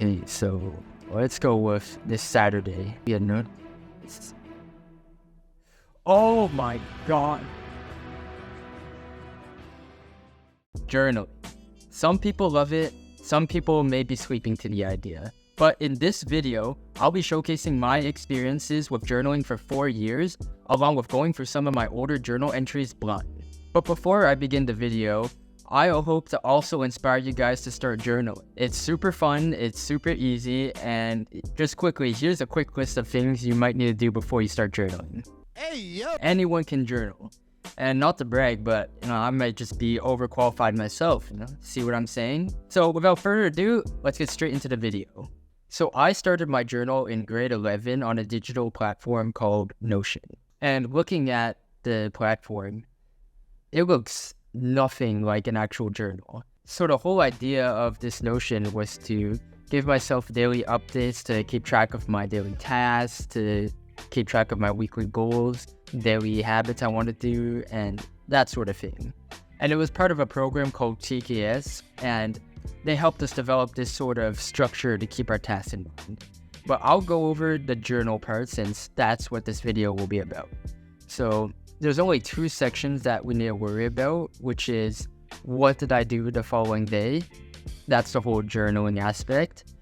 Okay, so let's go with this Saturday. Yeah, no. Oh my god. Journal. Some people love it, some people may be sleeping to the idea. But in this video, I'll be showcasing my experiences with journaling for 4 years, along with going through some of my older journal entries blind. But before I begin the video, I hope to also inspire you guys to start journaling. It's super fun, it's super easy, and just quickly, here's a quick list of things you might need to do before you start journaling. Hey, yo! Anyone can journal. And not to brag, but I might just be overqualified myself, see what I'm saying? So without further ado, let's get straight into the video. So I started my journal in grade 11 on a digital platform called Notion. And looking at the platform, it looks nothing like an actual journal. So the whole idea of this Notion was to give myself daily updates to keep track of my daily tasks, to keep track of my weekly goals, daily habits I want to do, and that sort of thing. And it was part of a program called TKS, and they helped us develop this sort of structure to keep our tasks in mind. But I'll go over the journal part since that's what this video will be about. So there's only 2 sections that we need to worry about, which is what did I do the following day? That's the whole journaling aspect.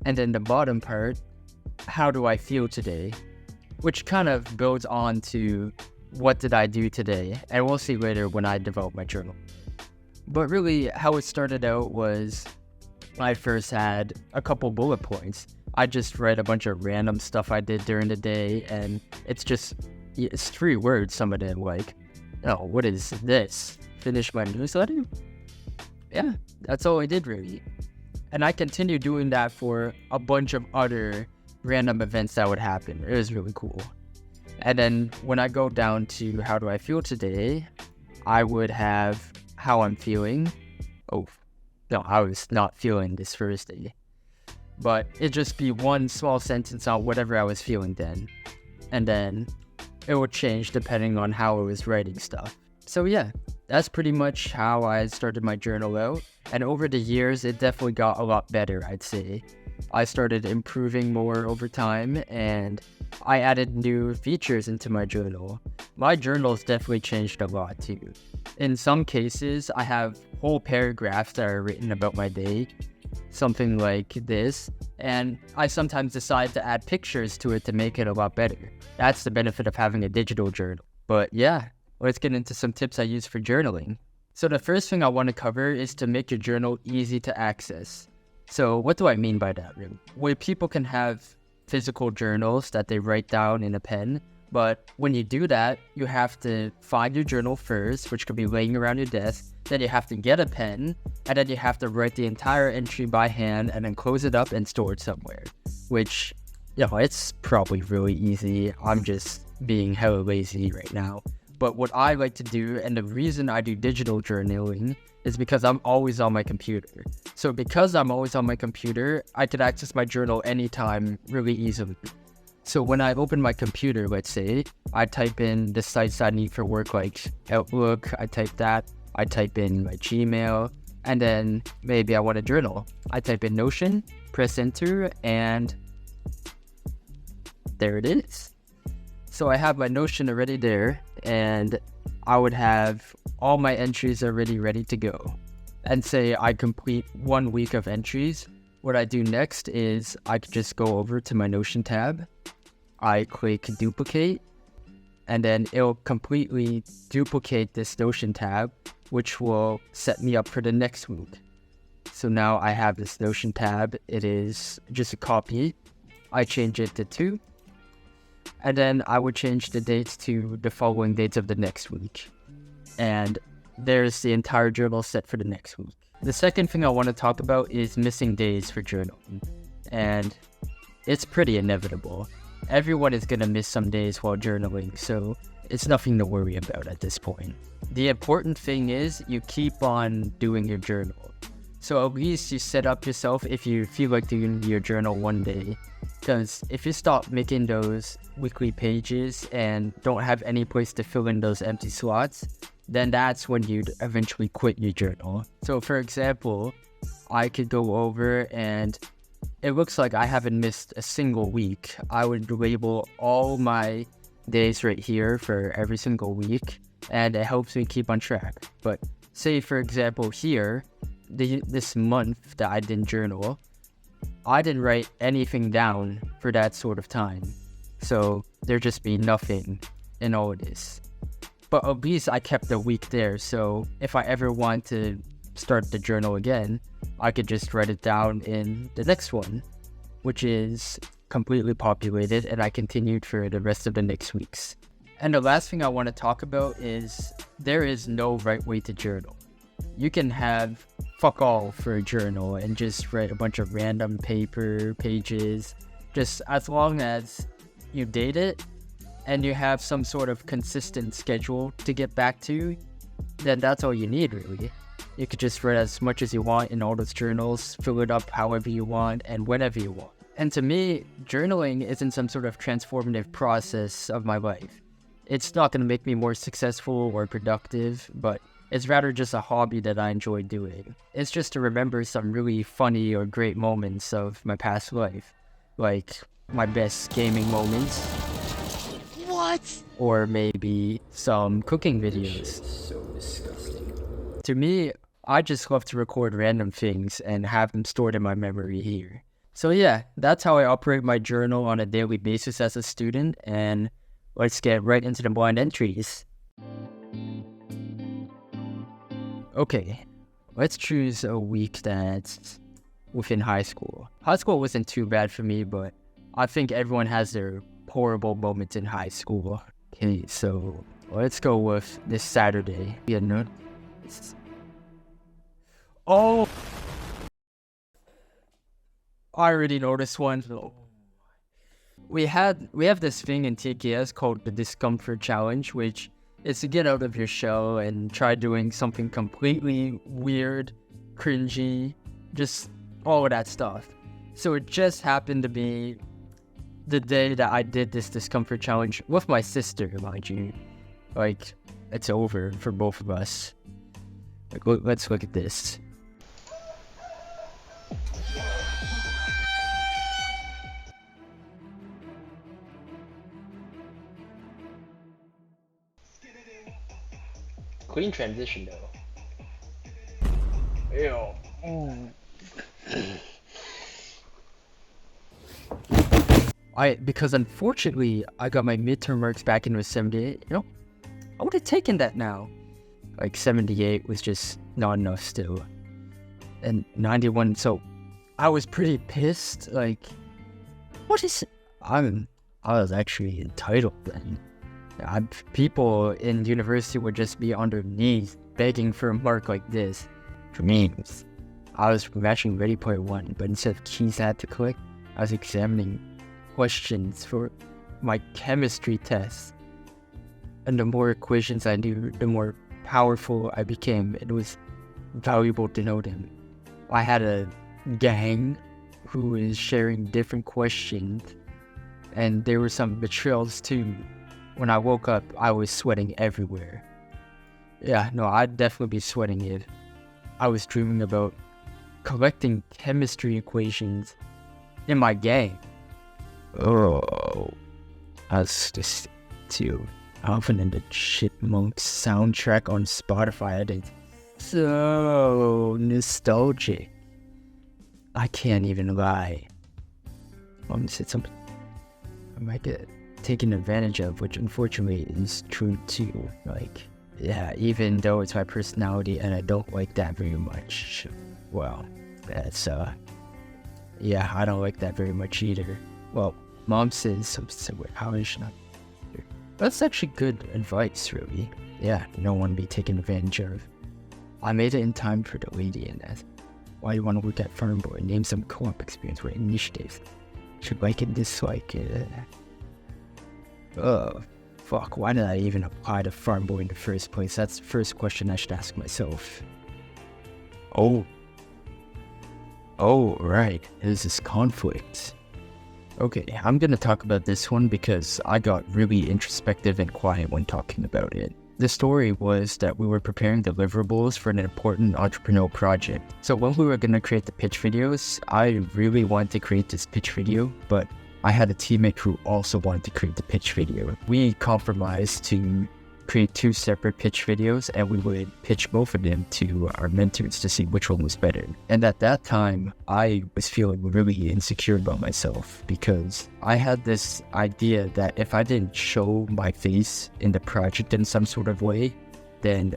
And then the bottom part, how do I feel today? Which kind of builds on to what did I do today? And we'll see later when I develop my journal. But really, how it started out was I first had a couple bullet points. I just read a bunch of random stuff I did during the day, and it's 3 words, some of them, like, oh, what is this? Finish my newsletter? Yeah, that's all I did really. And I continued doing that for a bunch of other random events that would happen. It was really cool. And then when I go down to how do I feel today, I would have how I'm feeling. Oh, no, I was not feeling this Thursday. But it'd just be one small sentence on whatever I was feeling then. And then it would change depending on how I was writing stuff. So yeah, that's pretty much how I started my journal out. And over the years, it definitely got a lot better, I'd say. I started improving more over time, and I added new features into my journal. My journal's definitely changed a lot too. In some cases, I have whole paragraphs that are written about my day, something like this, and I sometimes decide to add pictures to it to make it a lot better. That's the benefit of having a digital journal. But yeah, let's get into some tips I use for journaling. So the first thing I want to cover is to make your journal easy to access. So what do I mean by that, really? Where people can have physical journals that they write down in a pen, but when you do that, you have to find your journal first, which could be laying around your desk, then you have to get a pen, and then you have to write the entire entry by hand and then close it up and store it somewhere, which, it's probably really easy. I'm just being hella lazy right now. But what I like to do, and the reason I do digital journaling, is because I'm always on my computer. So because I'm always on my computer, I could access my journal anytime really easily. So when I open my computer, let's say, I type in the sites I need for work, like Outlook, I type that, I type in my Gmail, and then maybe I want to journal. I type in Notion, press enter, and there it is. So I have my Notion already there, and I would have all my entries already ready to go. And say I complete 1 week of entries, what I do next is I could just go over to my Notion tab, I click duplicate, and then it'll completely duplicate this Notion tab, which will set me up for the next week. So now I have this Notion tab, it is just a copy, I change it to 2, and then I would change the dates to the following dates of the next week. And there's the entire journal set for the next week. The second thing I want to talk about is missing days for journaling. And it's pretty inevitable. Everyone is going to miss some days while journaling, so it's nothing to worry about at this point. The important thing is you keep on doing your journal. So at least you set up yourself if you feel like doing your journal one day. Because if you stop making those weekly pages and don't have any place to fill in those empty slots, then that's when you'd eventually quit your journal. So for example, I could go over and it looks like I haven't missed a single week. I would label all my days right here for every single week, and it helps me keep on track. But say, for example, here, this month that I didn't journal, I didn't write anything down for that sort of time. So there'd just be nothing in all of this. But at least I kept a week there, so if I ever want to start the journal again, I could just write it down in the next one, which is completely populated, and I continued for the rest of the next weeks. And the last thing I want to talk about is there is no right way to journal. You can have fuck all for a journal and just write a bunch of random pages, just as long as you date it and you have some sort of consistent schedule to get back to, then that's all you need, really. You could just write as much as you want in all those journals, fill it up however you want and whenever you want. And to me, journaling isn't some sort of transformative process of my life. It's not going to make me more successful or productive, but it's rather just a hobby that I enjoy doing. It's just to remember some really funny or great moments of my past life, like my best gaming moments. What? Or maybe some cooking videos. So disgusting. To me, I just love to record random things and have them stored in my memory here. So yeah, that's how I operate my journal on a daily basis as a student, and let's get right into the blind entries. Okay, let's choose a week that's within high school. High school wasn't too bad for me, but I think everyone has their horrible moments in high school. Okay, so let's go with this Saturday. Yeah, no. Oh! I already know this one. We have this thing in TKS called the Discomfort Challenge, which is to get out of your shell and try doing something completely weird, cringy, just all of that stuff. So it just happened to be the day that I did this Discomfort Challenge with my sister, mind you. Like, it's over for both of us. Like, let's look at this. Clean transition though. Ew. Because unfortunately, I got my midterm marks back in with 78. You know, I would have taken that now. Like 78 was just not enough still. And 91, so I was pretty pissed. Like, what is it? I was actually entitled then. People in university would just be on their knees begging for a mark like this. For me, I was matching Ready Player One, but instead of keys I had to collect, I was examining questions for my chemistry test. And the more equations I knew, the more powerful I became. It was valuable to know them. I had a gang who was sharing different questions, and there were some betrayals too. When I woke up, I was sweating everywhere. Yeah, no, I'd definitely be sweating if I was dreaming about collecting chemistry equations in my gang. Oh, I was just too often in the Chipmunks soundtrack on Spotify. I did so nostalgic. I can't even lie. Mom said something I might get taken advantage of, which unfortunately is true too. Like, yeah, even though it's my personality and I don't like that very much. Well, that's yeah, I don't like that very much either. Well, Mom says something. How is she not? That's actually good advice, really. Yeah, you don't want to be taken advantage of. I made it in time for the lady and asked, why do you want to work at Farm Boy? Name some co-op experience or initiatives. Should like it, dislike it. Oh, fuck, why did I even apply to Farm Boy in the first place? That's the first question I should ask myself. Oh, right, there's this conflict. Okay, I'm gonna talk about this one because I got really introspective and quiet when talking about it. The story was that we were preparing deliverables for an important entrepreneurial project. So when we were going to create the pitch videos, I really wanted to create this pitch video, but I had a teammate who also wanted to create the pitch video. We compromised to create 2 separate pitch videos, and we would pitch both of them to our mentors to see which one was better. And at that time, I was feeling really insecure about myself because I had this idea that if I didn't show my face in the project in some sort of way, then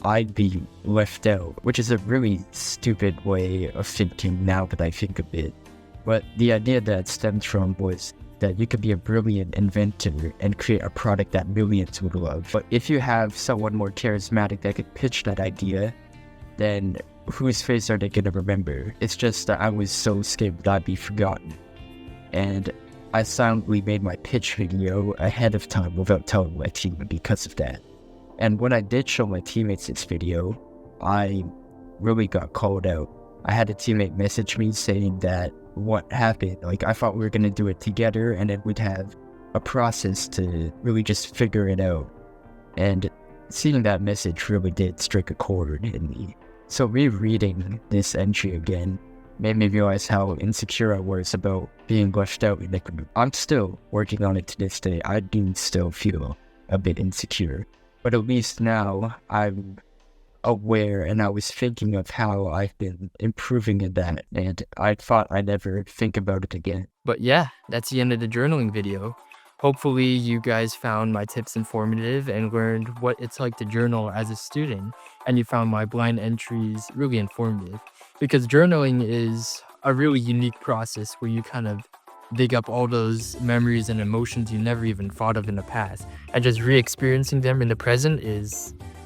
I'd be left out, which is a really stupid way of thinking now that I think of it. But the idea that stemmed from was that you could be a brilliant inventor and create a product that millions would love. But if you have someone more charismatic that could pitch that idea, then whose face are they going to remember? It's just that I was so scared that I'd be forgotten. And I silently made my pitch video ahead of time without telling my team because of that. And when I did show my teammates this video, I really got called out. I had a teammate message me saying that what happened, like I thought we were going to do it together and then we'd have a process to really just figure it out. And seeing that message really did strike a chord in me. So rereading this entry again made me realize how insecure I was about being left out in the group. I'm still working on it to this day. I do still feel a bit insecure, but at least now I'm aware and I was thinking of how I've been improving in that, and I thought I'd never think about it again. But yeah, that's the end of the journaling video. Hopefully you guys found my tips informative and learned what it's like to journal as a student, and you found my blind entries really informative, because journaling is a really unique process where you kind of dig up all those memories and emotions you never even thought of in the past, and just re-experiencing them in the present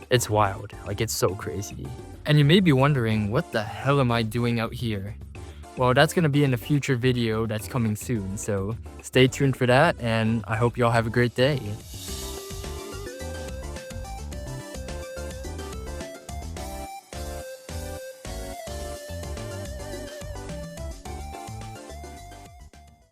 it's wild. Like, it's so crazy. And you may be wondering, what the hell am I doing out here? Well, that's going to be in a future video that's coming soon, so stay tuned for that, and I hope y'all have a great day.